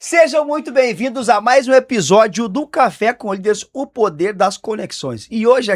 Sejam muito bem-vindos a mais um episódio do Café com Líderes, o poder das conexões. E hoje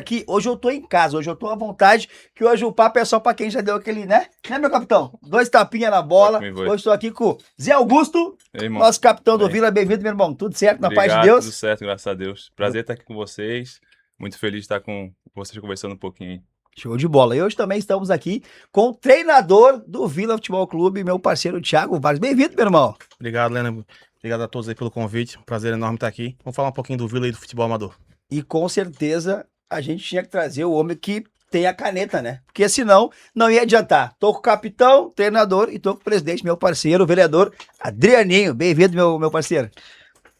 eu tô em casa, hoje eu tô à vontade, que hoje o papo é só pra quem já deu aquele, né? Né, meu capitão? 2 tapinhas na bola. Hoje estou aqui com o Zé Augusto, Ei, nosso capitão do Vila. Bem-vindo, meu irmão. Tudo certo, na paz de Obrigado, Deus? tudo certo, graças a Deus. Prazer estar aqui com vocês. Muito feliz de estar com vocês conversando um pouquinho. Show de bola. E hoje também estamos aqui com o treinador do Vila Futebol Clube, meu parceiro Thiago Vargas. Bem-vindo, meu irmão. Obrigado, Lena. Obrigado a todos aí pelo convite. Prazer enorme estar aqui. Vamos falar um pouquinho do Vila e do futebol amador. E com certeza a gente tinha que trazer o homem que tem a caneta, né? Porque senão não ia adiantar. Tô com o capitão, treinador e tô com o presidente, meu parceiro, o vereador Adrianinho. Bem-vindo, meu parceiro.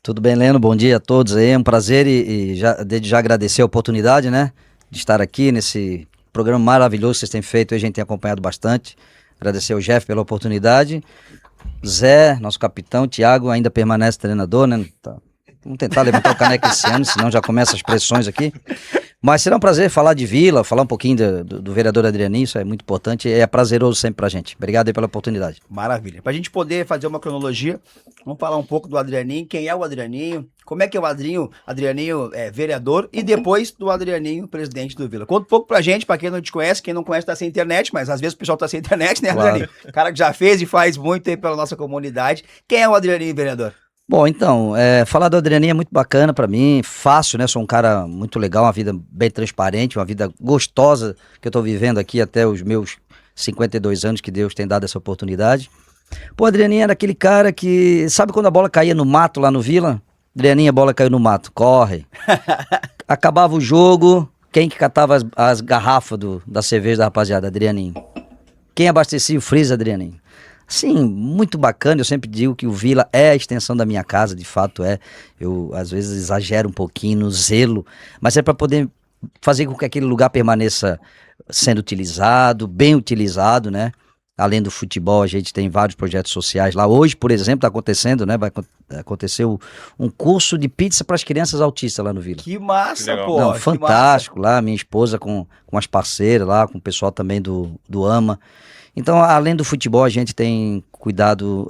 Tudo bem, Leno? Bom dia a todos aí. É um prazer desde já agradecer a oportunidade, né? De estar aqui nesse programa maravilhoso que vocês têm feito. A gente tem acompanhado bastante. Agradecer ao Jeff pela oportunidade. Zé, nosso capitão, Thiago ainda permanece treinador, né? Vamos tentar levantar o caneco esse ano, senão já começa as pressões aqui. Mas será um prazer falar de Vila, falar um pouquinho do vereador Adrianinho, isso é muito importante e é prazeroso sempre pra gente. Obrigado aí pela oportunidade. Maravilha. Pra gente poder fazer uma cronologia, vamos falar um pouco do Adrianinho, quem é o Adrianinho, como é que é o Adrianinho é vereador e depois do Adrianinho, presidente do Vila. Conta um pouco pra gente, pra quem não te conhece, quem não conhece tá sem internet, mas às vezes o pessoal tá sem internet, né, Claro. Adrianinho? Cara que já fez e faz muito aí pela nossa comunidade. Quem é o Adrianinho, vereador? Bom, então, falar do Adrianinho é muito bacana pra mim, fácil, né? Sou um cara muito legal, uma vida bem transparente, uma vida gostosa que eu tô vivendo aqui até os meus 52 anos que Deus tem dado essa oportunidade. Pô, Adrianinho era aquele cara que, sabe quando a bola caía no mato lá no Vila? Adrianinho, a bola caiu no mato, corre. Acabava o jogo, quem que catava as garrafas da cerveja da rapaziada? Adrianinho. Quem abastecia o freezer? Adrianinho. Sim, muito bacana. Eu sempre digo que o Vila é a extensão da minha casa, de fato é. Eu às vezes exagero um pouquinho no zelo, mas é para poder fazer com que aquele lugar permaneça sendo utilizado, bem utilizado, né? Além do futebol, a gente tem vários projetos sociais lá. Hoje, por exemplo, está acontecendo, né? Vai acontecer um curso de pizza para as crianças autistas lá no Vila. Que massa, Que legal. pô. Não, que fantástico lá, minha esposa com as parceiras lá, com o pessoal também do AMA. Então, além do futebol, a gente tem cuidado,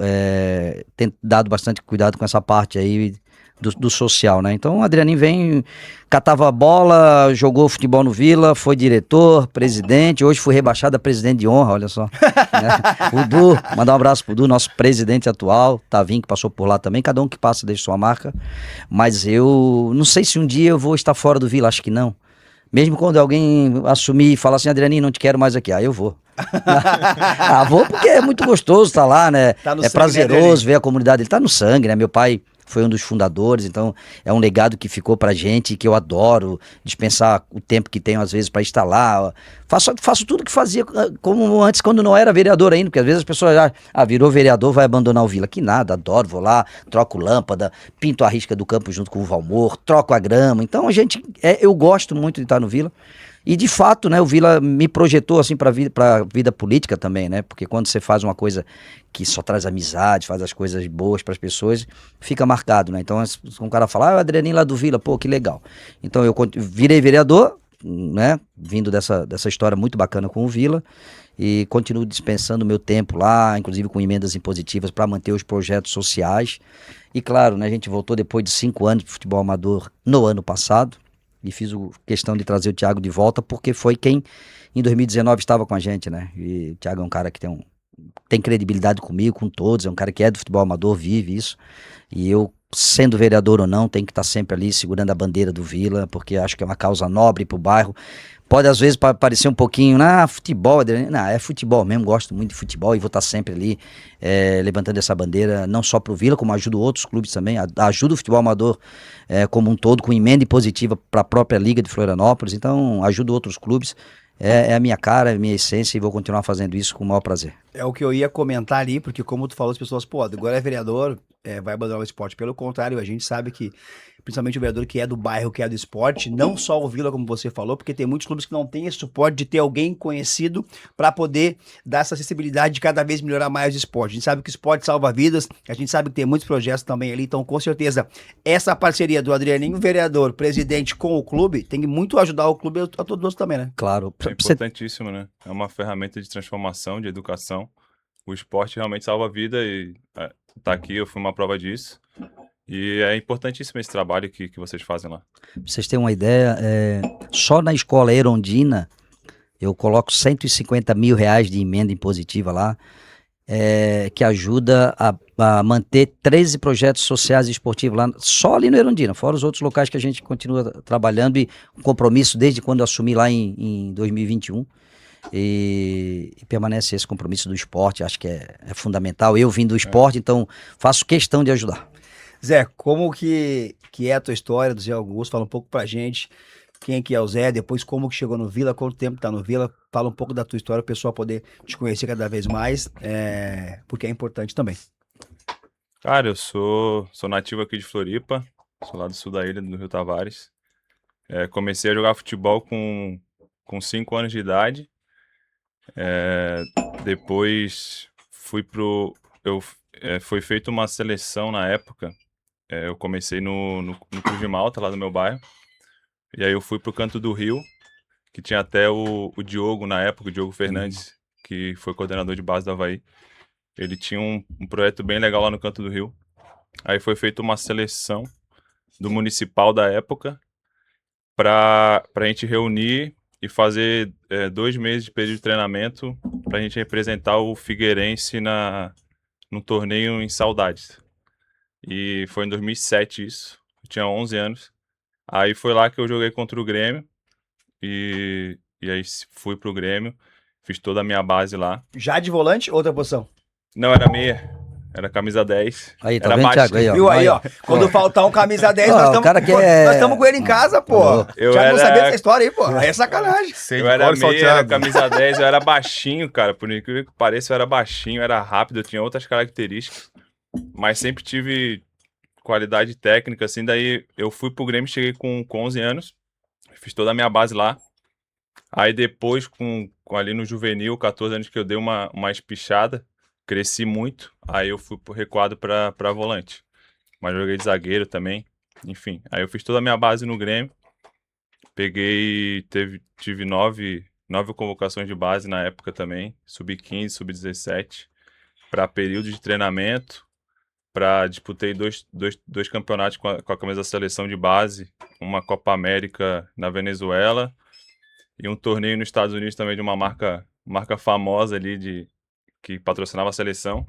tem dado bastante cuidado com essa parte aí do social, né? Então, o Adrianinho catava a bola, jogou futebol no Vila, foi diretor, presidente, hoje fui rebaixado a presidente de honra, olha só. Né? O Du, mandar um abraço pro Du, nosso presidente atual, Tavinho, que passou por lá também, cada um que passa deixa sua marca, mas eu não sei se um dia eu vou estar fora do Vila, acho que não. Mesmo quando alguém assumir e falar assim, Adrianinho, não te quero mais aqui, aí eu vou. Vou porque é muito gostoso estar lá, né? Tá no É sangue, prazeroso né, ver a comunidade, ele tá no sangue, né? Meu pai foi um dos fundadores, então é um legado que ficou pra gente, que eu adoro, dispensar o tempo que tenho às vezes pra estar lá. Faço tudo que fazia como antes, quando não era vereador ainda, porque às vezes as pessoas já, virou vereador, vai abandonar o Vila. Que nada, adoro, vou lá, troco lâmpada, pinto a risca do campo junto com o Valmor, troco a grama. Então eu gosto muito de estar no Vila. E de fato, né, o Vila me projetou assim para vida política também, né? Porque quando você faz uma coisa que só traz amizade, faz as coisas boas para as pessoas, fica marcado, né? Então, se um cara falar, o Adrianinho lá do Vila, pô, que legal. Então, eu virei vereador, né? Vindo dessa história muito bacana com o Vila e continuo dispensando meu tempo lá, inclusive com emendas impositivas para manter os projetos sociais. E claro, né, a gente voltou depois de 5 anos de futebol amador no ano passado. E fiz questão de trazer o Thiago de volta, porque foi quem em 2019 estava com a gente, né? E o Thiago é um cara que tem credibilidade comigo, com todos, é um cara que é do futebol amador, vive isso. E eu, sendo vereador ou não, tenho que estar sempre ali segurando a bandeira do Vila, porque acho que é uma causa nobre pro bairro. Pode às vezes parecer um pouquinho, futebol, não, é futebol mesmo, gosto muito de futebol e vou estar sempre ali levantando essa bandeira, não só pro Vila, como ajudo outros clubes também, ajudo o futebol amador como um todo, com emenda positiva para a própria Liga de Florianópolis, então ajudo outros clubes, é a minha cara, é a minha essência e vou continuar fazendo isso com o maior prazer. É o que eu ia comentar ali, porque como tu falou, as pessoas, pô, agora é vereador, vai abandonar o esporte. Pelo contrário, a gente sabe que, principalmente o vereador que é do bairro, que é do esporte, não só o Vila, como você falou, porque tem muitos clubes que não têm esse suporte de ter alguém conhecido para poder dar essa acessibilidade de cada vez melhorar mais o esporte. A gente sabe que o esporte salva vidas, a gente sabe que tem muitos projetos também ali, então com certeza essa parceria do Adrianinho, vereador, presidente com o clube, tem que muito ajudar o clube a todos nós também, né? Claro. É importantíssimo, né? É uma ferramenta de transformação, de educação. O esporte realmente salva a vida e tá aqui, eu fui uma prova disso. E é importantíssimo esse trabalho que vocês fazem lá. Pra vocês terem uma ideia, só na escola Erondina, eu coloco R$ 150 mil de emenda impositiva lá, que ajuda a manter 13 projetos sociais e esportivos lá, só ali no Erondina, fora os outros locais que a gente continua trabalhando e um compromisso desde quando eu assumi lá em 2021. E permanece esse compromisso do esporte, acho que é fundamental. Eu vim do esporte, então faço questão de ajudar. Zé, como que é a tua história do Zé Augusto? Fala um pouco pra gente. Quem que é o Zé? Depois como que chegou no Vila? Quanto tempo tá no Vila? Fala um pouco da tua história, o pessoal poder te conhecer cada vez mais, porque é importante também. Cara, eu sou nativo aqui de Floripa, sou lá do sul da ilha, do Rio Tavares. Comecei a jogar futebol com 5 anos de idade. Depois foi feita uma seleção na época. Eu comecei no Cruz de Malta, lá do meu bairro. E aí eu fui pro Canto do Rio, que tinha até o Diogo na época, o Diogo Fernandes, que foi coordenador de base do Avaí. Ele tinha um projeto bem legal lá no Canto do Rio. Aí foi feita uma seleção do municipal da época pra gente reunir e fazer 2 meses de período de treinamento pra gente representar o Figueirense no torneio em Saudades. E foi em 2007 isso, eu tinha 11 anos. Aí foi lá que eu joguei contra o Grêmio e aí fui pro Grêmio, fiz toda a minha base lá. Já de volante, outra posição. Não, era meia, era camisa 10. Aí, tá era vendo, baixinho. Thiago? Aí, ó. Viu aí, ó? Quando faltar um camisa 10, Ó, nós o cara estamos com ele em casa, pô. Eu Já não era- sabia dessa história aí, pô. Aí é sacanagem. Sei Eu de era cor meia, era salteado. camisa 10, eu era baixinho, cara. Por incrível que pareça, eu era baixinho, era rápido, eu tinha outras características. Mas sempre tive qualidade técnica, assim. Daí eu fui pro Grêmio, cheguei com 11 anos. Fiz toda a minha base lá. Aí depois, ali no juvenil, 14 anos que eu dei uma espichada, cresci muito. Aí eu fui recuado pra volante. Mas joguei de zagueiro também. Enfim, aí eu fiz toda a minha base no Grêmio. Tive 9 convocações de base na época também. Sub-15, sub-17. Para período de treinamento. Disputei dois campeonatos com a camisa da seleção de base. Uma Copa América na Venezuela. E um torneio nos Estados Unidos também de uma marca famosa ali que patrocinava a seleção.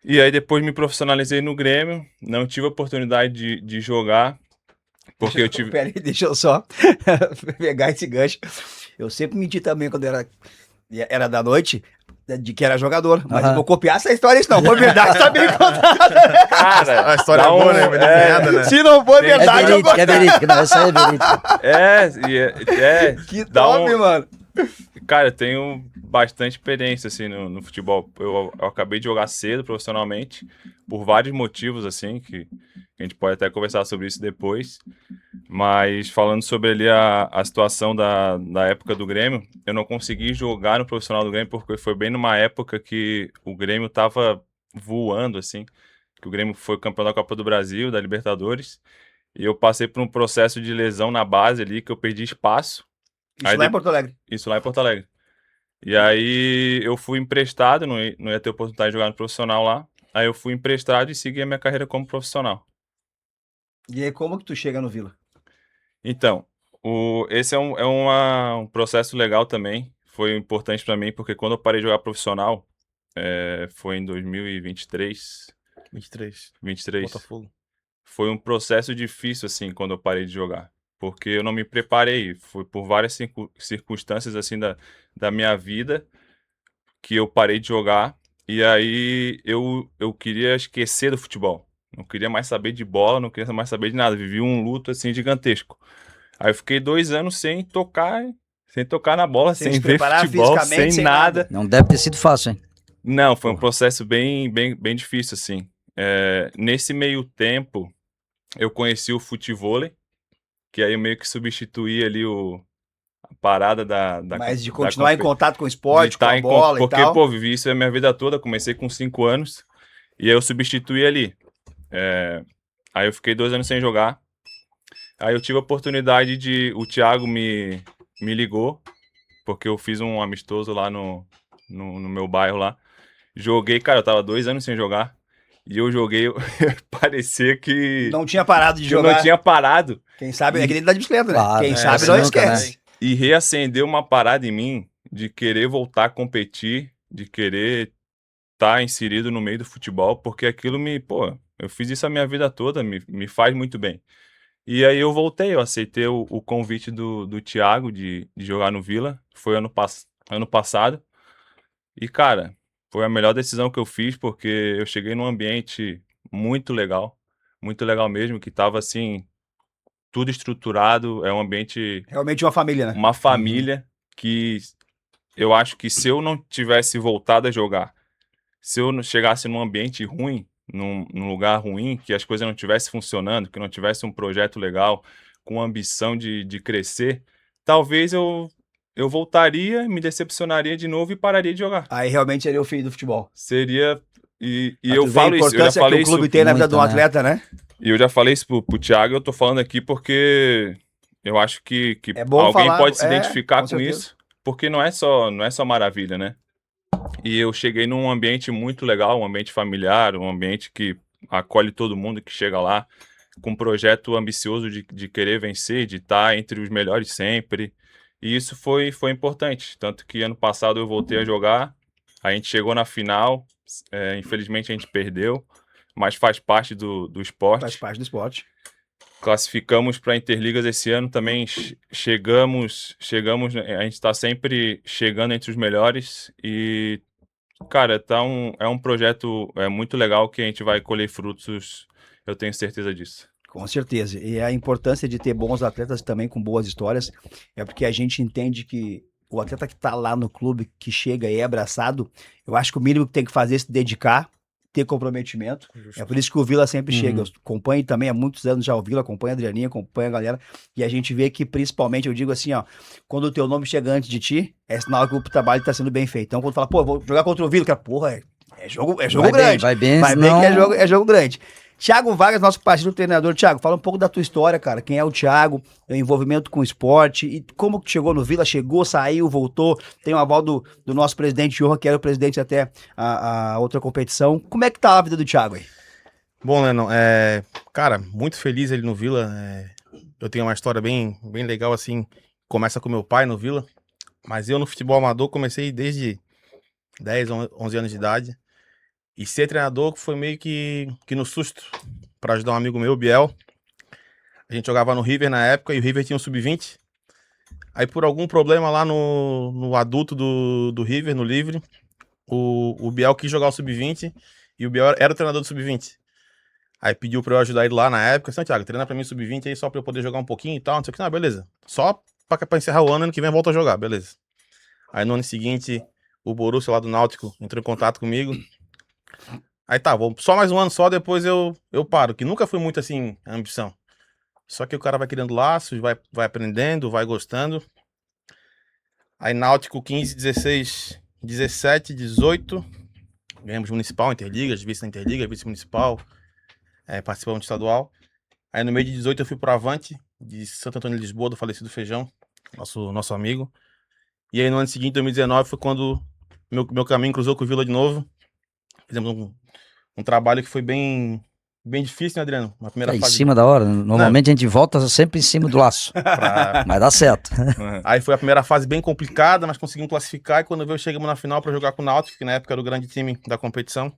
E aí depois me profissionalizei no Grêmio. Não tive a oportunidade de jogar. Porque eu tive... Pera aí, deixa eu só pegar esse gancho. Eu sempre menti também quando era da noite, de que era jogador. Mas eu Aham. vou copiar essa história, isso não. Foi verdade, tá bem contada. Cara, A história é dá boa, né? Bem desenhada, né? Se não for É verdade, eu É verídico, não, essa aí é verídico. Que dá top, mano. Cara, eu tenho bastante experiência, assim, no futebol. Eu acabei de jogar cedo, profissionalmente, por vários motivos, assim, que a gente pode até conversar sobre isso depois. Mas falando sobre ali a situação da época do Grêmio, eu não consegui jogar no profissional do Grêmio porque foi bem numa época que o Grêmio tava voando, assim, que o Grêmio foi campeão da Copa do Brasil, da Libertadores, e eu passei por um processo de lesão na base ali, que eu perdi espaço. Isso Aí lá em Porto Alegre. Isso lá em Porto Alegre. E aí eu fui emprestado, não ia ter oportunidade de jogar no profissional lá. Aí eu fui emprestado e segui a minha carreira como profissional. E aí, como que tu chega no Vila? Então, esse é um processo legal também. Foi importante pra mim, porque quando eu parei de jogar profissional, foi em 2023, 23. Botafogo. foi um processo difícil, assim, quando eu parei de jogar. Porque eu não me preparei. Foi por várias circunstâncias, assim, da minha vida que eu parei de jogar. E aí eu queria esquecer do futebol. Não queria mais saber de bola, não queria mais saber de nada. Vivi um luto, assim, gigantesco. Aí eu fiquei 2 anos sem tocar na bola, Sem sem se ver preparar futebol, fisicamente, sem sem nada. Não deve ter sido fácil, hein? Não, foi um processo bem difícil, assim. Nesse meio tempo, eu conheci o futevôlei, que aí eu meio que substituí ali a parada da Mas de da continuar em compe- contato com o de esporte, com tá a em con- bola e Porque, tal. pô, vivi isso a minha vida toda, comecei com 5 anos, e aí eu substituí ali. Aí eu fiquei 2 anos sem jogar. Aí eu tive a oportunidade o Thiago me ligou, porque eu fiz um amistoso lá no meu bairro lá. Joguei, cara, eu tava 2 anos sem jogar. E eu joguei, parecia que Não tinha parado de eu não jogar. tinha parado. Quem sabe, é que nem da bicicleta, né? Claro, Quem é, sabe você não nunca, esquece. E reacendeu uma parada em mim de querer voltar a competir, de querer estar inserido no meio do futebol, porque aquilo pô, eu fiz isso a minha vida toda, me faz muito bem. E aí eu voltei, eu aceitei o convite do Thiago de jogar no Vila, foi ano passado. E, cara, foi a melhor decisão que eu fiz, porque eu cheguei num ambiente muito legal mesmo, que tava assim, tudo estruturado, é um ambiente, Realmente uma família, né? uma família que eu acho que se eu não tivesse voltado a jogar, se eu não chegasse num ambiente ruim, num lugar ruim, que as coisas não estivessem funcionando, que não tivesse um projeto legal, com ambição de crescer, talvez eu voltaria, me decepcionaria de novo e pararia de jogar. Aí realmente seria o fim do futebol. Seria. E Pra eu tu ver a falo isso, eu já importância que falei o clube isso, tem na vida Muita, de um né? atleta, né? e eu já falei isso pro Thiago, eu tô falando aqui porque eu acho que É bom alguém falar, pode se identificar com com certeza. isso, porque não é só maravilha, né? E eu cheguei num ambiente muito legal, um ambiente familiar, um ambiente que acolhe todo mundo que chega lá, com um projeto ambicioso de querer vencer, de estar entre os melhores sempre. E isso foi importante. Tanto que ano passado eu voltei a jogar, a gente chegou na final, infelizmente a gente perdeu, mas faz parte do Faz esporte. parte do esporte. Classificamos para Interligas esse ano também, chegamos, né, a gente está sempre chegando entre os melhores e, cara, é um projeto muito legal que a gente vai colher frutos, eu tenho certeza disso. Com certeza. E a importância de ter bons atletas também com boas histórias é porque a gente entende que o atleta que tá lá no clube, que chega e é abraçado, eu acho que o mínimo que tem que fazer é se dedicar, ter comprometimento. É por isso que o Vila sempre chega. Eu acompanho também há muitos anos já o Vila, acompanho a Adrianinha, acompanho a galera, e a gente vê que principalmente, eu digo assim, ó, quando o teu nome chega antes de ti, é sinal que o trabalho tá sendo bem feito. Então quando fala, pô, eu vou jogar contra o Vila, cara, porra, é jogo Vai bem, grande. vai bem, Vai bem senão... que é jogo grande. Thiago Vargas, nosso parceiro treinador. Thiago, fala um pouco da tua história, cara. Quem é o Thiago, o envolvimento com o esporte e como que chegou no Vila, chegou, saiu, voltou. Tem o aval do nosso presidente de honra, que era o presidente até a outra competição. Como é que tá a vida do Thiago aí? Bom, Lennon, cara, muito feliz ele no Vila. Eu tenho uma história bem legal, assim. Começa com meu pai no Vila, mas eu no futebol amador comecei desde 10, 11 anos de idade. E ser treinador foi meio que no susto, para ajudar um amigo meu, o Biel. A gente jogava no River na época e o River tinha um sub-20. Aí por algum problema lá no adulto do River, no livre, o Biel quis jogar o sub-20 e o Biel era o treinador do sub-20. Aí pediu pra eu ajudar ele lá na época. Santiago, treina pra mim sub-20 aí só pra eu poder jogar um pouquinho e tal, não sei o que. Não, beleza. Só pra encerrar o ano que vem eu volto a jogar, beleza. Aí no ano seguinte, o Borussia lá do Náutico entrou em contato comigo. Aí tá, vou só mais um ano só, depois eu paro, que nunca foi muito assim, a ambição. Só que o cara vai criando laços, vai aprendendo, vai gostando. Aí Náutico 15, 16, 17, 18, ganhamos municipal, Interligas, vice na Interliga, vice-municipal, participamos do estadual. Aí no meio de 18 eu fui pro Avante, de Santo Antônio de Lisboa, do falecido Feijão, nosso amigo. E aí no ano seguinte, 2019, foi quando meu caminho cruzou com o Vila de novo. Fizemos um trabalho que foi bem difícil, né, Adriano? Na primeira Em fase. cima da hora. Normalmente a gente volta sempre em cima do laço. Mas dá certo. Aí foi a primeira fase bem complicada, mas conseguimos classificar. E quando veio, chegamos na final para jogar com o Náutico, que na época era o grande time da competição.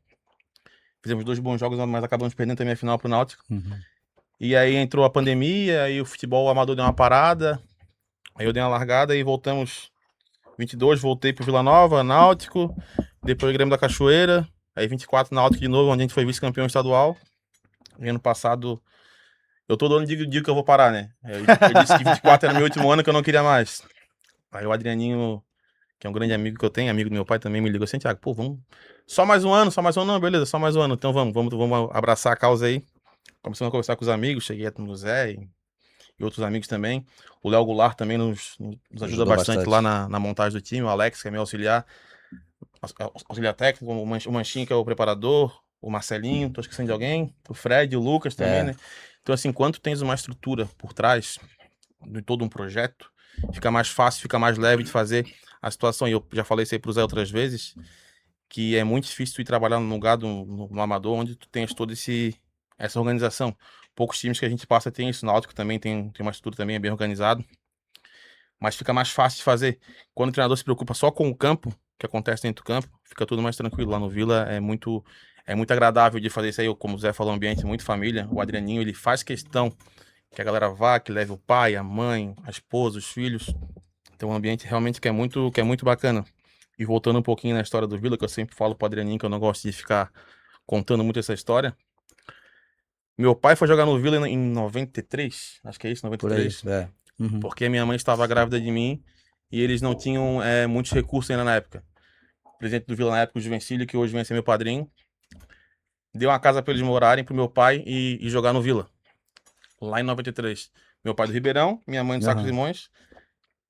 Fizemos 2 bons jogos, mas acabamos perdendo também a final pro Náutico. E aí entrou a pandemia, aí o futebol amador deu uma parada. Aí eu dei uma largada e voltamos 22, voltei pro Vila Nova, Náutico, depois Grêmio da Cachoeira, aí 24 Náutico de novo, onde a gente foi vice-campeão estadual. E ano passado, eu todo ano digo que eu vou parar, né? Eu disse que 24 era meu último ano, que eu não queria mais. Aí o Adrianinho, que é um grande amigo que eu tenho, amigo do meu pai também, me ligou assim, Thiago, pô, vamos... Só mais um ano, não, beleza, só mais um ano. Então vamos abraçar a causa aí. Começamos a conversar com os amigos, cheguei no Zé e outros amigos também. O Léo Goulart também nos ajuda Ajudou bastante bastante. lá na montagem do time. O Alex, que é meu auxiliar técnico, o Manchinho, que é o preparador, o Marcelinho, tô esquecendo de alguém, o Fred, o Lucas também, né? Então, assim, quando tens uma estrutura por trás de todo um projeto, fica mais fácil, fica mais leve de fazer a situação. E eu já falei isso aí pro Zé outras vezes, que é muito difícil tu ir trabalhar num lugar no amador onde tu tens toda essa organização. Poucos times que a gente passa tem isso. O Náutico também tem uma estrutura também, é bem organizado. Mas fica mais fácil de fazer. Quando o treinador se preocupa só com o campo, o que acontece dentro do campo, fica tudo mais tranquilo. Lá no Vila é muito agradável de fazer isso aí. Como o Zé falou, um ambiente muito família. O Adrianinho, ele faz questão que a galera vá, que leve o pai, a mãe, a esposa, os filhos. Então, um ambiente realmente que é muito bacana. E voltando um pouquinho na história do Vila, que eu sempre falo pro Adrianinho, que eu não gosto de ficar contando muito essa história. Meu pai foi jogar no Vila em 93, acho que é isso, Por aí, 93. é. Uhum. Porque minha mãe estava grávida de mim e eles não tinham muitos recursos ainda na época. O presidente do Vila na época, o Juvencílio, que hoje vem ser meu padrinho, deu uma casa para eles morarem pro meu pai e jogar no Vila. Lá em 93. Meu pai do Ribeirão, minha mãe do Sacos Aham. Limões.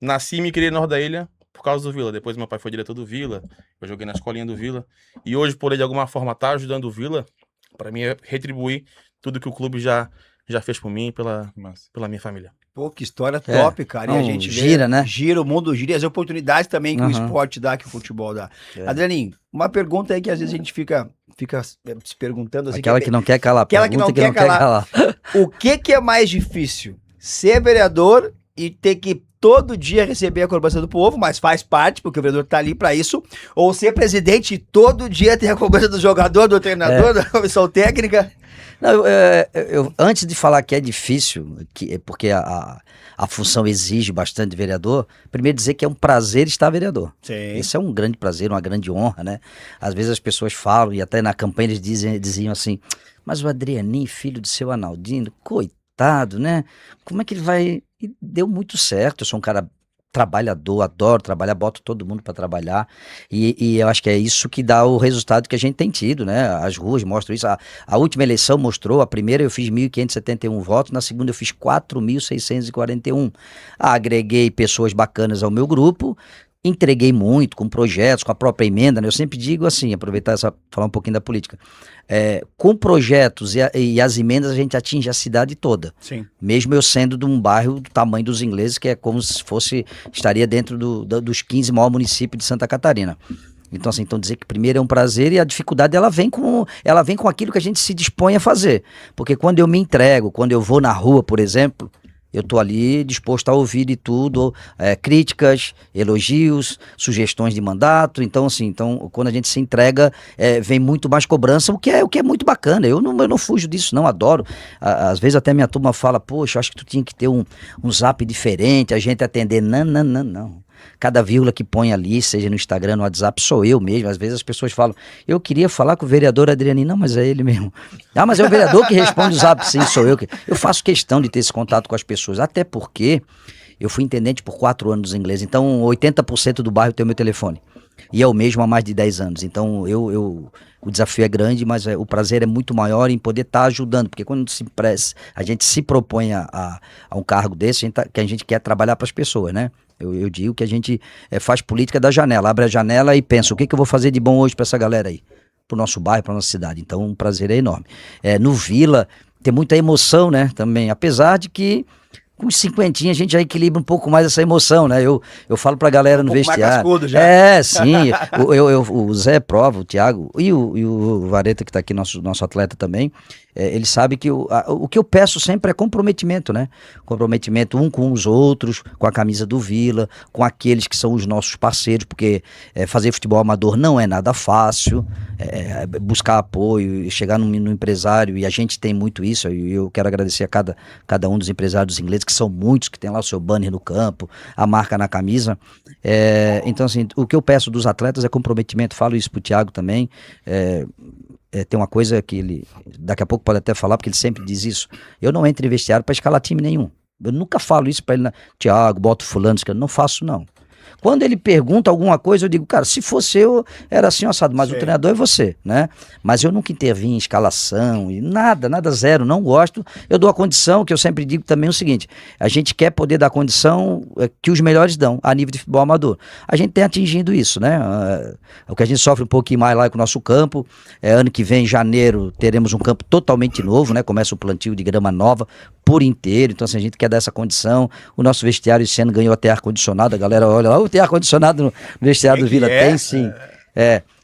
Nasci e me criei no Norte da Ilha por causa do Vila. Depois meu pai foi diretor do Vila, eu joguei na escolinha do Vila. E hoje, por ele de alguma forma estar ajudando o Vila, para mim é retribuir tudo que o clube já fez por mim e Massa. pela minha família. Pô, que história top, cara. E a Não, gente vê, gira, né? gira, o mundo gira, e as oportunidades também que o Aham. esporte dá, que o futebol dá. É. Adrianinho, uma pergunta aí que às vezes a gente fica se perguntando assim. Aquela que não quer calar. Aquela que pergunta não quer calar. O que é mais difícil? Ser vereador e ter que todo dia receber a cobrança do povo, mas faz parte, porque o vereador tá ali pra isso, ou ser presidente e todo dia ter a cobrança do jogador, do treinador, da comissão técnica? Não, antes de falar que é difícil, porque a função exige bastante de vereador, primeiro dizer que é um prazer estar vereador. Sim. Esse é um grande prazer, uma grande honra, né? Às vezes as pessoas falam, e até na campanha eles diziam assim, mas o Adrianinho, filho do seu Arnaldino, coitado, né? Como é que ele vai... E deu muito certo, eu sou um cara trabalhador, adoro trabalhar, boto todo mundo para trabalhar e eu acho que é isso que dá o resultado que a gente tem tido, né? As ruas mostram isso. A última eleição mostrou, a primeira eu fiz 1.571 votos, na segunda eu fiz 4.641. Agreguei pessoas bacanas ao meu grupo, entreguei muito com projetos, com a própria emenda, né? Eu sempre digo assim, falar um pouquinho da política. Com projetos e as emendas a gente atinge a cidade toda. Sim. Mesmo eu sendo de um bairro do tamanho dos ingleses, que é como se estaria dentro dos 15 maiores municípios de Santa Catarina. Então, assim, dizer que primeiro é um prazer e a dificuldade ela vem com aquilo que a gente se dispõe a fazer. Porque quando eu me entrego, quando eu vou na rua, por exemplo, eu estou ali disposto a ouvir de tudo, críticas, elogios, sugestões de mandato. Então, assim, quando a gente se entrega, vem muito mais cobrança, o que é muito bacana. Eu não fujo disso, não, adoro. Às vezes até minha turma fala, poxa, acho que tu tinha que ter um zap diferente, a gente atender. Não. Cada vírgula que põe ali, seja no Instagram, no WhatsApp, sou eu mesmo. Às vezes as pessoas falam, eu queria falar com o vereador Adrianinho. Não, mas é ele mesmo. Ah, mas é o vereador que responde o zap. Sim, sou eu. Eu faço questão de ter esse contato com as pessoas, até porque eu fui intendente por 4 anos dos ingleses, então 80% do bairro tem o meu telefone. E é o mesmo há mais de 10 anos. Então o desafio é grande, mas o prazer é muito maior em poder estar ajudando, porque quando a gente se propõe a um cargo desse, que a gente quer trabalhar para as pessoas, né? Eu digo que a gente faz política da janela, abre a janela e pensa, o que eu vou fazer de bom hoje para essa galera aí? Pro nosso bairro, pra nossa cidade. Então, um prazer é enorme. No Vila, tem muita emoção, né, também, apesar de que com os 50 a gente já equilibra um pouco mais essa emoção, né? Eu falo pra galera no vestiário. Mais cascudo já. Sim. O Zé prova, o Thiago e o Vareta, que tá aqui, nosso atleta também, ele sabe que o que eu peço sempre é comprometimento, né? Comprometimento um com os outros, com a camisa do Vila, com aqueles que são os nossos parceiros, porque fazer futebol amador não é nada fácil, buscar apoio, chegar no empresário, e a gente tem muito isso, e eu quero agradecer a cada um dos empresários ingleses, que são muitos, que tem lá o seu banner no campo, a marca na camisa. Então, assim, o que eu peço dos atletas é comprometimento, falo isso pro Thiago também. Tem uma coisa que ele, daqui a pouco pode até falar, porque ele sempre diz isso, eu não entro em vestiário para escalar time nenhum. Eu nunca falo isso para ele, Thiago, bota fulano, eu não faço não. Quando ele pergunta alguma coisa, eu digo, cara, se fosse eu, era assim, assado, mas o treinador é você, né? Mas eu nunca intervim em escalação, e nada, zero, não gosto. Eu dou a condição, que eu sempre digo também o seguinte, a gente quer poder dar a condição que os melhores dão, a nível de futebol amador. A gente tem atingindo isso, né? O que a gente sofre um pouquinho mais lá com o nosso campo, ano que vem, em janeiro, teremos um campo totalmente novo, né? Começa o plantio de grama nova, por inteiro, então assim, a gente quer dar essa condição. O nosso vestiário esse ano ganhou até ar-condicionado, a galera olha lá, tem ar-condicionado no vestiário do Vila? Tem sim.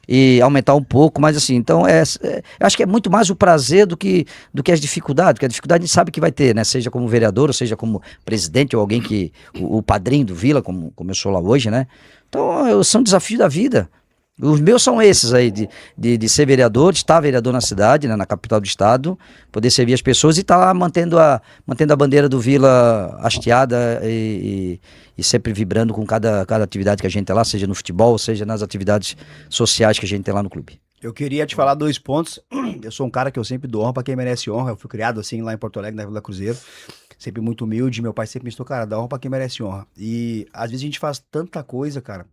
e aumentar um pouco, mas assim, então acho que é muito mais o prazer do que as dificuldades, porque a dificuldade a gente sabe que vai ter, né? Seja como vereador, ou seja como presidente, ou alguém o padrinho do Vila, como eu sou lá hoje, né? Então, são desafios da vida. Os meus são esses aí, de ser vereador, de estar vereador na cidade, né, na capital do estado, poder servir as pessoas e estar lá mantendo a bandeira do Vila hasteada e sempre vibrando com cada atividade que a gente tem lá, seja no futebol, seja nas atividades sociais que a gente tem lá no clube. Eu queria te falar 2 pontos. Eu sou um cara que eu sempre dou honra pra quem merece honra. Eu fui criado assim lá em Porto Alegre, na Vila Cruzeiro. Sempre muito humilde. Meu pai sempre me ensinou, cara, dá honra pra quem merece honra. E às vezes a gente faz tanta coisa, cara,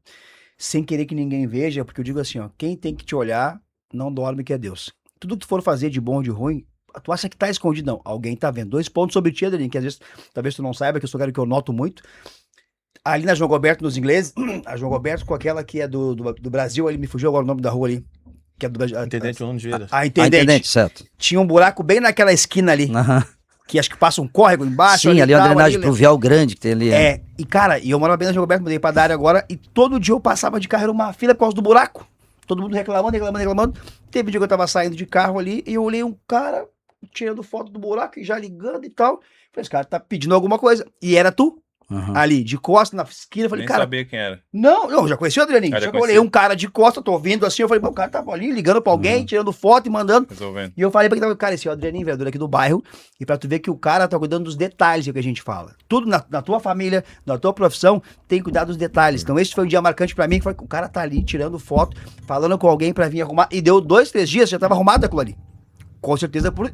sem querer que ninguém veja, porque eu digo assim, ó, quem tem que te olhar não dorme, que é Deus. Tudo que tu for fazer de bom ou de ruim, tu acha que tá escondido, não. Alguém tá vendo. 2 pontos sobre ti, Adelinho, que às vezes, talvez tu não saiba, que eu sou um cara que eu noto muito. Ali na João Goberto, nos ingleses, a João Goberto com aquela que é do Brasil, ele me fugiu agora o nome da rua ali, que é do Brasil. Intendente Orlando Vieira. A Intendente. Intendente, certo. Tinha um buraco bem naquela esquina ali, Aham. que acho que passa um córrego embaixo. Sim, ali é uma tal, drenagem ali, pluvial grande que tem ali. e cara, e eu morava bem na João Goberto, mudei pra Dário agora, e todo dia eu passava de carro, era uma fila por causa do buraco. Todo mundo reclamando. Teve um dia que eu tava saindo de carro ali, e eu olhei um cara tirando foto do buraco e já ligando e tal. Falei, esse cara tá pedindo alguma coisa. E era tu, Aham. ali, de costas, na esquina. Eu falei, Nem cara, sabia quem era. não, eu já conheci o Adrianinho. Ah, já Só que eu olhei conhecia. um cara de costa, tô ouvindo assim, eu falei, o cara tava ali ligando pra alguém, tirando foto e mandando. Resolvendo. E eu falei pra ele, cara, esse é o Adrianinho, vereador aqui do bairro, e pra tu ver que o cara tá cuidando dos detalhes, é o que a gente fala. Tudo na tua família, na tua profissão, tem que cuidar dos detalhes. Então esse foi um dia marcante pra mim, que foi que o cara tá ali tirando foto, falando com alguém pra vir arrumar, e deu 2, 3 dias, já tava arrumado aquilo ali. Com certeza por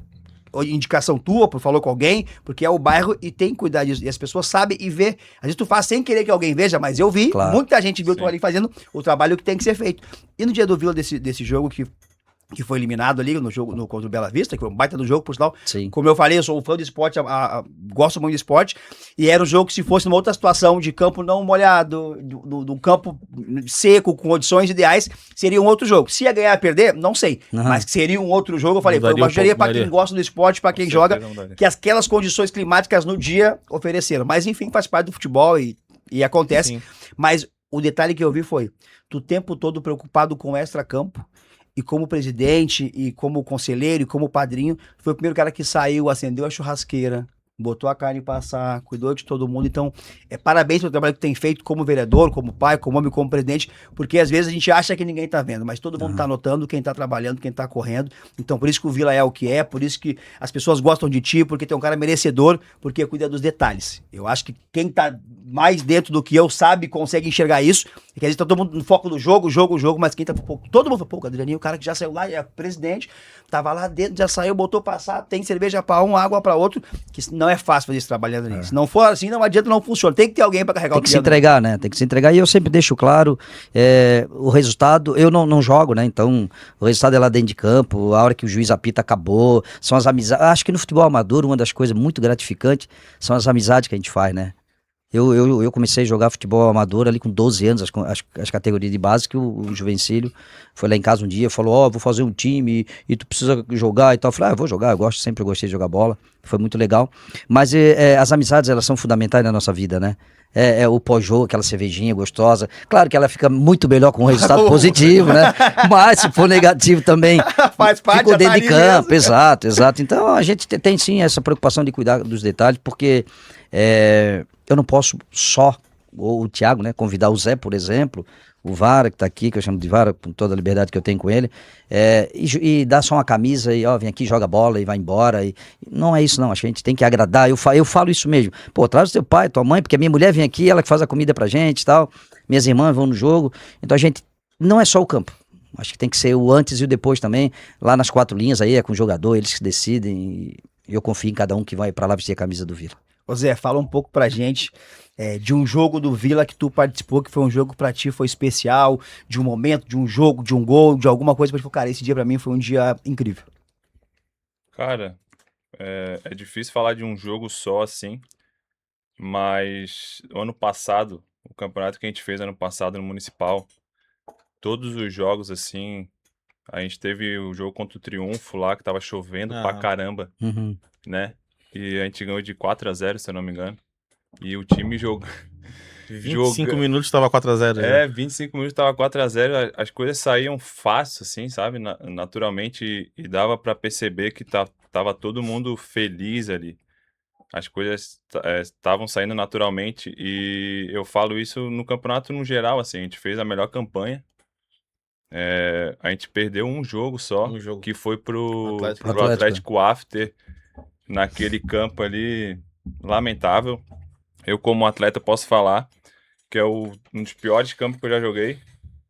indicação tua, falou com alguém, porque é o bairro e tem que cuidar disso. E as pessoas sabem e vê. Às vezes tu faz sem querer que alguém veja, mas eu vi, Claro. muita gente viu tu Sim. ali fazendo o trabalho que tem que ser feito. E no dia do Vila, desse jogo que foi eliminado ali no jogo contra o Bela Vista, que foi um baita do jogo, por sinal. Sim. Como eu falei, eu sou um fã de esporte, gosto muito de esporte, e era um jogo que se fosse numa outra situação de campo não molhado, do campo seco, com condições ideais, seria um outro jogo. Se ia ganhar ou perder, não sei, Aham. mas que seria um outro jogo, eu falei, foi Mudaria uma um judiaria pouco, pra quem mudaria. gosta do esporte, pra quem Com joga, certeza mudaria. que aquelas condições climáticas no dia ofereceram. Mas enfim, faz parte do futebol e acontece. Sim. Mas o detalhe que eu vi foi, tu o tempo todo preocupado com o extra-campo, e como presidente, e como conselheiro, e como padrinho, foi o primeiro cara que saiu, acendeu a churrasqueira, botou a carne pra assar, cuidou de todo mundo. Então, parabéns pelo trabalho que tem feito como vereador, como pai, como homem, como presidente, porque às vezes a gente acha que ninguém tá vendo, mas todo mundo tá notando quem tá trabalhando, quem tá correndo. Então, por isso que o Vila é o que é, por isso que as pessoas gostam de ti, porque tem um cara merecedor, porque cuida dos detalhes. Eu acho que quem tá mais dentro do que eu sabe, consegue enxergar isso, e que às vezes tá todo mundo no foco do jogo, mas quem tá pouco, todo mundo foi pouco, Adrianinho, o cara que já saiu lá, é presidente, tava lá dentro, já saiu, botou passar, tem cerveja pra um, água pra outro, que não é fácil fazer esse trabalho, Adrianinho. Se não for assim, não adianta, não funciona. Tem que ter alguém pra carregar Tem o que se piano. entregar, né? Tem que se entregar. E eu sempre deixo claro, o resultado, eu não jogo, né? Então, o resultado é lá dentro de campo, a hora que o juiz apita acabou, são as amizades. Acho que no futebol amador, uma das coisas muito gratificantes são as amizades que a gente faz, né? Eu comecei a jogar futebol amador ali com 12 anos, as categorias de base, que o Juvencílio foi lá em casa um dia, falou, vou fazer um time e tu precisa jogar e tal. Eu falei, eu vou jogar, sempre gostei de jogar bola, foi muito legal. Mas as amizades, elas são fundamentais na nossa vida, né? O pós-jogo, aquela cervejinha gostosa. Claro que ela fica muito melhor com um resultado positivo, né? Mas se for negativo também, Faz parte, ficou já tá dentro de ali campo, mesmo. exato. Então a gente tem sim essa preocupação de cuidar dos detalhes, porque eu não posso só, ou o Thiago, né, convidar o Zé, por exemplo, o Vara, que tá aqui, que eu chamo de Vara, com toda a liberdade que eu tenho com ele, e dar só uma camisa e, vem aqui, joga bola e vai embora. Não é isso, não. Acho que a gente tem que agradar. Eu falo isso mesmo. Pô, traz o teu pai, tua mãe, porque a minha mulher vem aqui, ela que faz a comida pra gente e tal. Minhas irmãs vão no jogo. Então a gente, não é só o campo. Acho que tem que ser o antes e o depois também. Lá nas 4 linhas aí, é com o jogador, eles que decidem. E eu confio em cada um que vai pra lá vestir a camisa do Vila. Ô Zé, fala um pouco pra gente de um jogo do Vila que tu participou, que foi um jogo pra ti, foi especial, de um momento, de um jogo, de um gol, de alguma coisa, pra tu falar, cara, esse dia pra mim foi um dia incrível. Cara, é difícil falar de um jogo só assim, mas ano passado, o campeonato que a gente fez ano passado no Municipal, todos os jogos assim, a gente teve o jogo contra o Triunfo lá, que tava chovendo pra Aham. caramba, Uhum. né? E a gente ganhou de 4-0, se eu não me engano. E o time 25 minutos tava 4x0. É, 25 minutos tava 4x0, as coisas saíam fácil, assim, sabe? Naturalmente, e dava pra perceber que tava todo mundo feliz ali. As coisas estavam saindo naturalmente, e eu falo isso no campeonato no geral, assim, a gente fez a melhor campanha. A gente perdeu um jogo só, Um jogo. que foi pro Atlético. Atlético After, naquele campo ali, lamentável. Eu, como atleta, posso falar que é um dos piores campos que eu já joguei,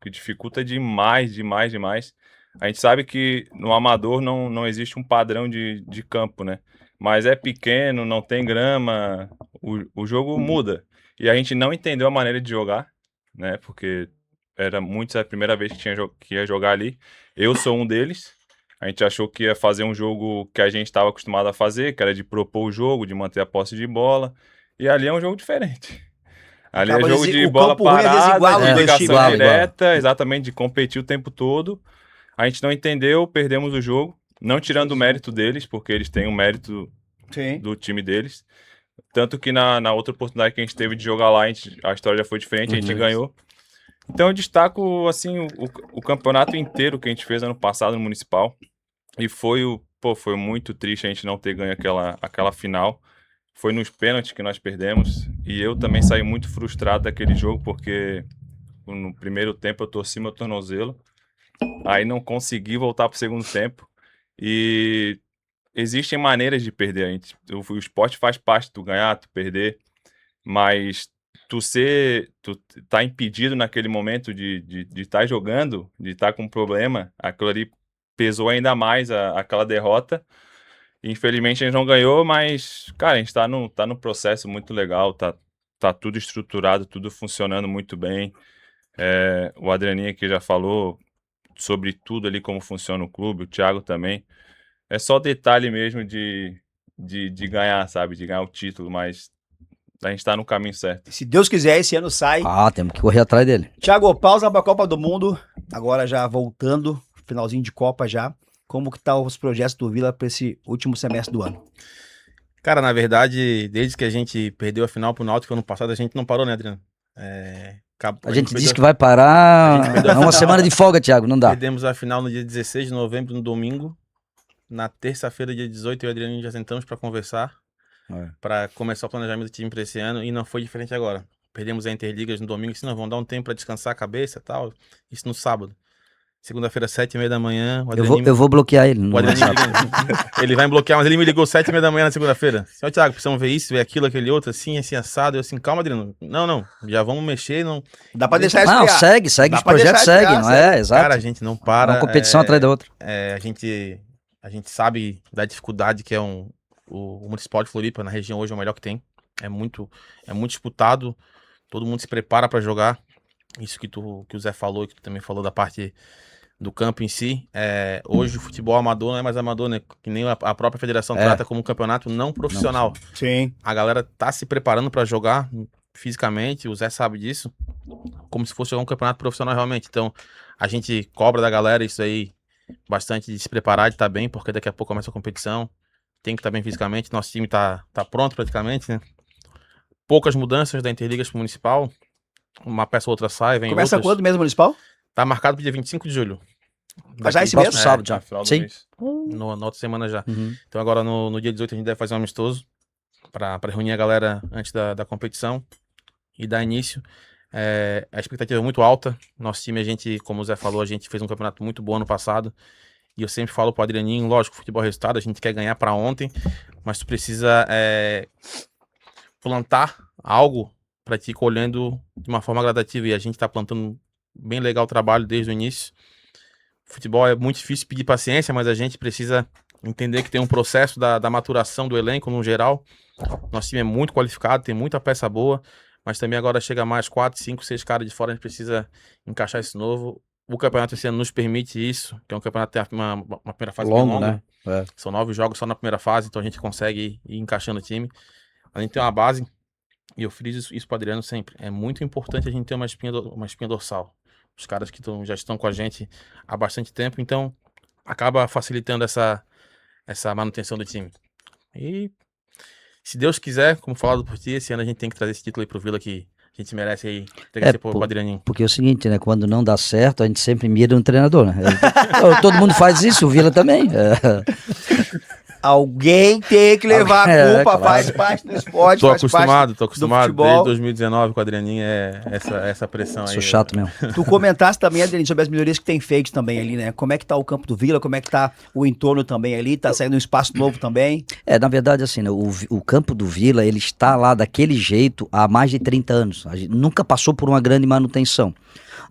que dificulta demais, demais, demais. A gente sabe que no amador não existe um padrão de campo, né? Mas é pequeno, não tem grama, o jogo muda. E a gente não entendeu a maneira de jogar, né? Porque era muito a primeira vez que ia jogar ali. Eu sou um deles. A gente achou que ia fazer um jogo que a gente estava acostumado a fazer, que era de propor o jogo, de manter a posse de bola. E ali é um jogo diferente. Ali Acaba é jogo de o bola campo ruim, às vezes, parada, iguala de os dois ligação times, igual, direta, exatamente, de competir o tempo todo. A gente não entendeu, perdemos o jogo. Não tirando o mérito deles, porque eles têm o mérito Sim. do time deles. Tanto que na outra oportunidade que a gente teve de jogar lá, a história já foi diferente, a gente ganhou. Então eu destaco, assim, o campeonato inteiro que a gente fez ano passado no Municipal. E foi muito triste a gente não ter ganho aquela final. Foi nos pênaltis que nós perdemos. E eu também saí muito frustrado daquele jogo, porque no primeiro tempo eu torci meu tornozelo. Aí não consegui voltar pro segundo tempo. E existem maneiras de perder. O esporte faz parte, tu ganhar, tu perder. Mas tu tá impedido naquele momento de estar jogando, de estar com um problema, aquilo ali pesou ainda mais aquela derrota. Infelizmente a gente não ganhou, mas, cara, a gente tá no processo muito legal, tá tudo estruturado, tudo funcionando muito bem. O Adrianinho aqui já falou sobre tudo ali, como funciona o clube, o Thiago também. É só detalhe mesmo de ganhar, sabe? De ganhar o título, mas a gente tá no caminho certo. Se Deus quiser, esse ano sai. Temos que correr atrás dele. Thiago, pausa pra Copa do Mundo. Agora já voltando, finalzinho de Copa já. Como que tá os projetos do Vila para esse último semestre do ano? Cara, na verdade, desde que a gente perdeu a final pro Náutico ano passado, a gente não parou, né, Adriano? A gente disse que vai parar. A gente perdeu a É uma final. semana de folga, Thiago, não dá. Perdemos a final no dia 16 de novembro, no domingo. Na terça-feira, dia 18, eu e o Adriano já sentamos para conversar, para começar o planejamento do time para esse ano, e não foi diferente agora. Perdemos a Interligas no domingo, assim, nós vamos dar um tempo para descansar a cabeça e tal. Isso no sábado. Segunda-feira, 7h30 da manhã. Eu vou bloquear ele. O Adriano ele vai me bloquear, mas ele me ligou 7h30 da manhã na segunda-feira. Senhor Thiago, precisamos ver isso, ver aquilo, aquele outro, assim, assado. Eu assim, calma, Adriano. Não, já vamos mexer. Não Dá pra deixar Não, esfriar. segue, Dá os pra projetos deixar seguem, esfriar, não é? Exato. Cara, a gente não para. Uma competição atrás da outra. A gente sabe da dificuldade que é o Municipal de Floripa, na região hoje é o melhor que tem. É muito disputado, todo mundo se prepara para jogar. Isso que o Zé falou e que tu também falou da parte do campo em si. Hoje o futebol amador não é mais amador, né? Que nem a própria federação trata como um campeonato não profissional. Sim. A galera tá se preparando para jogar fisicamente, o Zé sabe disso, como se fosse jogar um campeonato profissional realmente. Então, a gente cobra da galera isso aí bastante, de se preparar, de estar bem, porque daqui a pouco começa a competição. Tem que estar bem fisicamente. Nosso time tá pronto praticamente, né? Poucas mudanças da Interligas pro Municipal. Uma peça ou outra sai, vem Começa outras. quando mesmo, Municipal? Tá marcado pro dia 25 de julho. Já esse Próximo mesmo? sábado já. No final do Sim. mês. Na outra semana já. Uhum. Então agora no dia 18 a gente deve fazer um amistoso para reunir a galera antes da competição e dar início. A expectativa é muito alta. Nosso time, como o Zé falou, a gente fez um campeonato muito bom ano passado. E eu sempre falo pro Adrianinho, lógico, futebol é resultado, a gente quer ganhar para ontem, mas tu precisa plantar algo para te ir colhendo de uma forma gradativa. E a gente tá plantando bem legal o trabalho desde o início. Futebol é muito difícil pedir paciência, mas a gente precisa entender que tem um processo da maturação do elenco no geral. Nosso time é muito qualificado, tem muita peça boa, mas também agora chega mais 4, 5, 6 caras de fora, a gente precisa encaixar esse novo. O campeonato esse ano nos permite isso, que é um campeonato que tem uma primeira fase bem longa. né? São 9 jogos só na primeira fase, então a gente consegue ir encaixando o time. A gente tem uma base, e eu friso isso para o Adriano sempre. É muito importante a gente ter uma espinha dorsal. Os caras que já estão com a gente há bastante tempo, então acaba facilitando essa manutenção do time. E se Deus quiser, como falado por ti, esse ano a gente tem que trazer esse título aí pro Vila, que A gente merece aí. Tem É, que ser pro pô. Adrianinho. Porque é o seguinte, né? Quando não dá certo, a gente sempre mira no treinador, né? Todo mundo faz isso, o Vila também. Alguém tem que levar a É, culpa, claro. faz parte do esporte, Tô faz acostumado, parte tô acostumado. futebol. Desde 2019 com o Adrianinho é essa pressão aí. Sou chato mesmo. Tu comentaste também, Adeline, sobre as melhorias que tem feito também ali, né? Como é que tá o campo do Vila, como é que tá o entorno também ali, tá saindo um espaço novo também. Na verdade, assim, né, o campo do Vila, ele está lá daquele jeito há mais de 30 anos. A gente nunca passou por uma grande manutenção.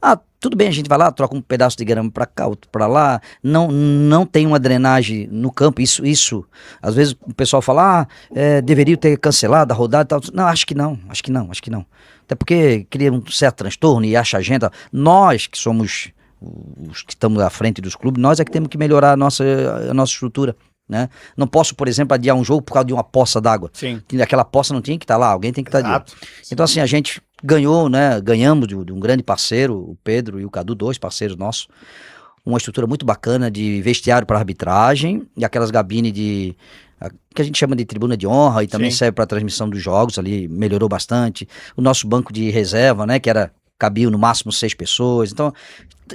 Ah, tudo bem, a gente vai lá, troca um pedaço de grama para cá, outro para lá. Não tem uma drenagem no campo. Isso. Às vezes o pessoal fala, deveria ter cancelado a rodada e tal. Não, acho que não. Até porque cria um certo transtorno e acha a gente. Nós que somos os que estamos à frente dos clubes, nós é que temos que melhorar a nossa estrutura. Né? Não posso, por exemplo, adiar um jogo por causa de uma poça d'água. Sim. Aquela poça não tinha que estar lá, alguém tem que estar adiando. Então, assim, a gente ganhamos de um grande parceiro, o Pedro e o Cadu, 2 parceiros nossos, uma estrutura muito bacana de vestiário para arbitragem e aquelas cabines que a gente chama de tribuna de honra e também Sim. serve para transmissão dos jogos ali, melhorou bastante. O nosso banco de reserva, né, cabia no máximo 6 pessoas. Então,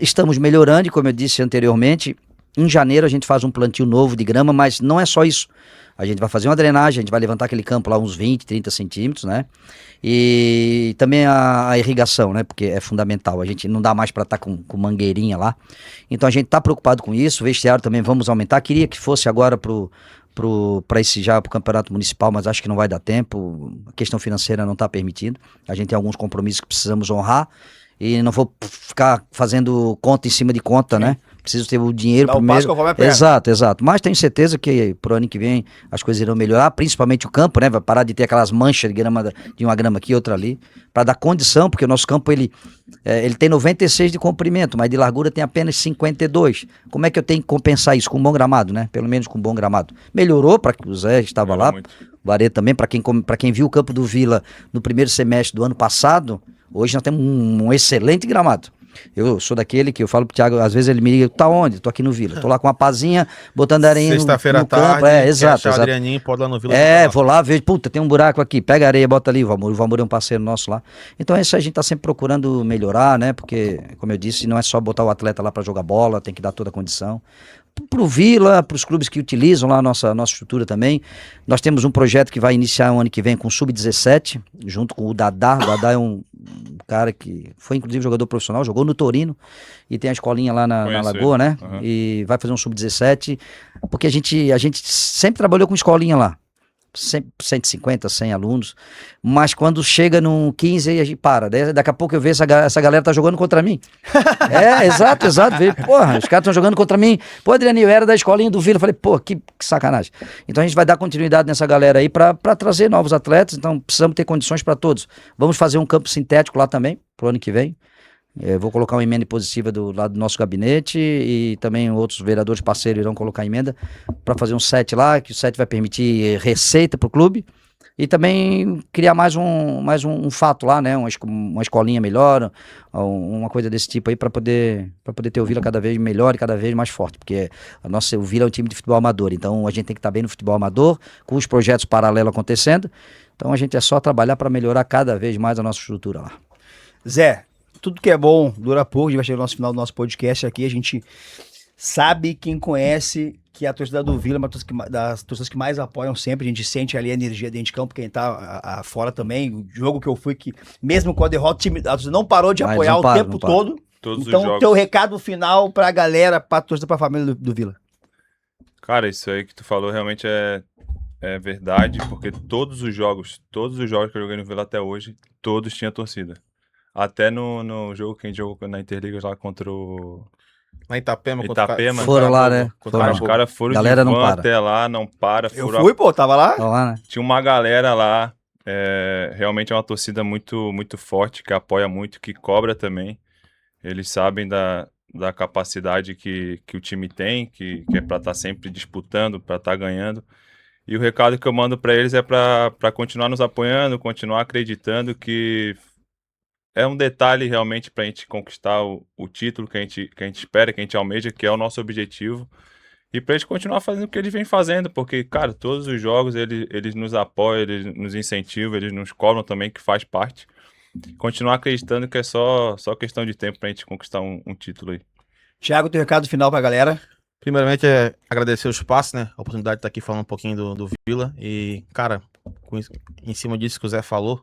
estamos melhorando e, como eu disse anteriormente, em janeiro a gente faz um plantio novo de grama, mas não é só isso. A gente vai fazer uma drenagem, a gente vai levantar aquele campo lá uns 20, 30 centímetros, né? E também a irrigação, né? Porque é fundamental. A gente não dá mais para estar com mangueirinha lá. Então a gente está preocupado com isso. O vestiário também vamos aumentar. Queria que fosse agora para esse já pro campeonato municipal, mas acho que não vai dar tempo. A questão financeira não está permitindo. A gente tem alguns compromissos que precisamos honrar. E não vou ficar fazendo conta em cima de conta, né? Preciso ter o dinheiro Dá o primeiro. passo conforme a perna. Exato. Mas tenho certeza que pro ano que vem as coisas irão melhorar, principalmente o campo, né? Vai parar de ter aquelas manchas de uma grama aqui, outra ali, para dar condição, porque o nosso campo ele tem 96 de comprimento, mas de largura tem apenas 52. Como é que eu tenho que compensar isso? Com um bom gramado, né? Pelo menos com um bom gramado. Melhorou para que o Zé estava lá, Muito. o Varê também, para quem viu o campo do Vila no primeiro semestre do ano passado, hoje nós temos um excelente gramado. Eu sou daquele que eu falo pro Thiago, às vezes ele me liga, tá onde? Tô aqui no Vila. Tô lá com uma pazinha, botando areia Sexta-feira à no campo. tarde, Exato. achar o Adrianinho, pode ir lá no Vila. Vou lá, vejo, puta, tem um buraco aqui, pega areia, bota ali, o Valmor é um parceiro nosso lá. Então isso a gente tá sempre procurando melhorar, né? Porque, como eu disse, não é só botar o atleta lá para jogar bola, tem que dar toda a condição. Pro Vila, pros clubes que utilizam lá a nossa estrutura também. Nós temos um projeto que vai iniciar o ano que vem com o Sub-17, junto com o Dadá. O Dadá é um cara que foi inclusive jogador profissional, jogou no Torino e tem a escolinha lá na Conheço Lagoa, ele. né? Uhum. E vai fazer um Sub-17, porque a gente sempre trabalhou com escolinha lá. 150, 100 alunos, mas quando chega no 15 a gente para, daqui a pouco eu vejo essa galera tá jogando contra mim. Exato, porra, os caras estão jogando contra mim. Pô, Adriano, eu era da escolinha do Vila, eu falei, pô, que sacanagem. Então a gente vai dar continuidade nessa galera aí para trazer novos atletas, então precisamos ter condições para todos. Vamos fazer um campo sintético lá também, pro ano que vem. Vou colocar uma emenda positiva do lado do nosso gabinete e também outros vereadores parceiros irão colocar emenda para fazer um set lá, que o set vai permitir receita para o clube e também criar mais um fato lá, né? Uma escolinha melhor, uma coisa desse tipo aí para poder ter o Vila cada vez melhor e cada vez mais forte, porque o Vila é um time de futebol amador, então a gente tem que estar bem no futebol amador, com os projetos paralelos acontecendo, então a gente é só trabalhar para melhorar cada vez mais a nossa estrutura lá. Zé, tudo que é bom dura pouco, a gente vai chegar no final do nosso podcast aqui, a gente sabe, quem conhece, que a torcida do Vila é uma das torcidas que mais apoiam sempre, a gente sente ali a energia dentro de campo, quem tá fora também, o jogo que eu fui, que mesmo com a derrota, a torcida não parou de Mas apoiar não o para, tempo não para. todo. Todos os Então, jogos. teu recado final pra galera, pra torcida, pra família do Vila. Cara, isso aí que tu falou realmente é verdade, porque todos os jogos que eu joguei no Vila até hoje, todos tinham torcida. Até no jogo que a gente jogou na Interliga lá contra o Na Itapema. Itapema. Foram lá, né? Cara, os caras foram Galera de não van para. até lá, não para. Eu fui, pô, tava lá. Tá lá, né? Tinha uma galera lá, realmente é uma torcida muito, muito forte, que apoia muito, que cobra também. Eles sabem da capacidade que o time tem, que é para estar sempre disputando, para estar ganhando. E o recado que eu mando para eles é para continuar nos apoiando, continuar acreditando que é um detalhe realmente para a gente conquistar o título que a gente espera, que a gente almeja, que é o nosso objetivo. E para eles continuar fazendo o que eles vêm fazendo, porque, cara, todos os jogos eles nos apoiam, eles nos incentivam, eles nos cobram também, que faz parte. continuar acreditando que é só questão de tempo pra gente conquistar um título aí. Thiago, teu recado final pra galera. Primeiramente, agradecer o espaço, né? A oportunidade de estar aqui falando um pouquinho do Vila. E, cara, em cima disso que o Zé falou,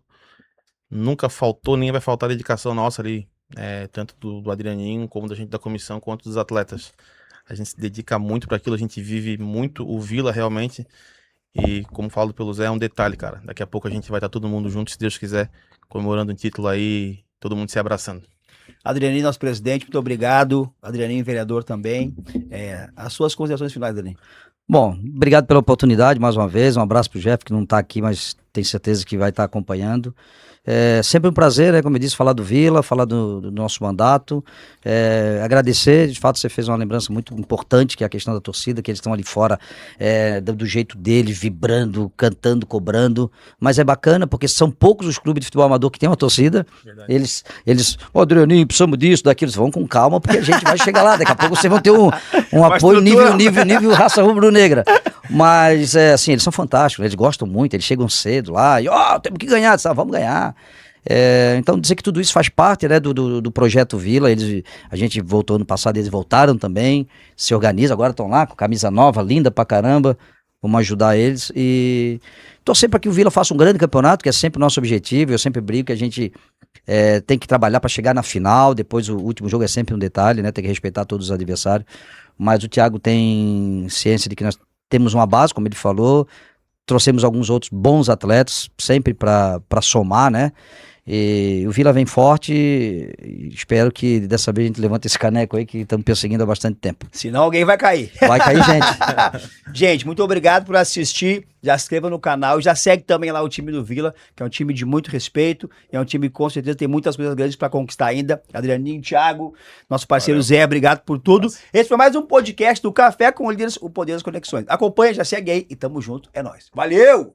nunca faltou, nem vai faltar dedicação nossa ali, tanto do Adrianinho, como da gente da comissão, quanto dos atletas. A gente se dedica muito para aquilo, a gente vive muito o Vila realmente. E, como falo pelo Zé, é um detalhe, cara. Daqui a pouco a gente vai estar todo mundo junto, se Deus quiser, comemorando um título aí, todo mundo se abraçando. Adrianinho, nosso presidente, muito obrigado. Adrianinho, vereador também. As suas considerações finais, Adrianinho. Bom, obrigado pela oportunidade mais uma vez. Um abraço pro Jeff, que não está aqui, mas tenho certeza que vai estar acompanhando. É sempre um prazer, como eu disse, falar do Vila, falar do nosso mandato. Agradecer, de fato você fez uma lembrança muito importante, que é a questão da torcida, que eles estão ali fora do jeito deles, vibrando, cantando, cobrando. Mas é bacana, porque são poucos os clubes de futebol amador que têm uma torcida. Verdade. Eles Adrianinho, precisamos disso, daquilo. Vão com calma, porque a gente vai chegar lá. Daqui a pouco vocês vão ter um apoio nível raça rubro-negra. Mas, assim, eles são fantásticos, eles gostam muito, eles chegam cedo lá, e, temos que ganhar, sabe? Vamos ganhar. Então, dizer que tudo isso faz parte, né, do projeto Vila. A gente voltou ano passado, eles voltaram também, se organizam, agora estão lá com camisa nova, linda pra caramba, vamos ajudar eles e torcer para que o Vila faça um grande campeonato, que é sempre o nosso objetivo. Eu sempre brigo que a gente tem que trabalhar para chegar na final, depois o último jogo é sempre um detalhe, né, tem que respeitar todos os adversários, mas o Thiago tem ciência de que nós temos uma base, como ele falou, trouxemos alguns outros bons atletas, sempre para somar, né? E o Vila vem forte e espero que dessa vez a gente levante esse caneco aí que estamos perseguindo há bastante tempo. Senão alguém vai cair. Vai cair, gente. Gente, muito obrigado por assistir. Já se inscreva no canal. Já segue também lá o time do Vila, que é um time de muito respeito. É um time que com certeza tem muitas coisas grandes para conquistar ainda. Adrianinho, Thiago, nosso parceiro Zé, obrigado por tudo. Nossa. Esse foi mais um podcast do Café com Líderes, o Poder das Conexões. Acompanha, já segue aí e tamo junto. É nóis. Valeu!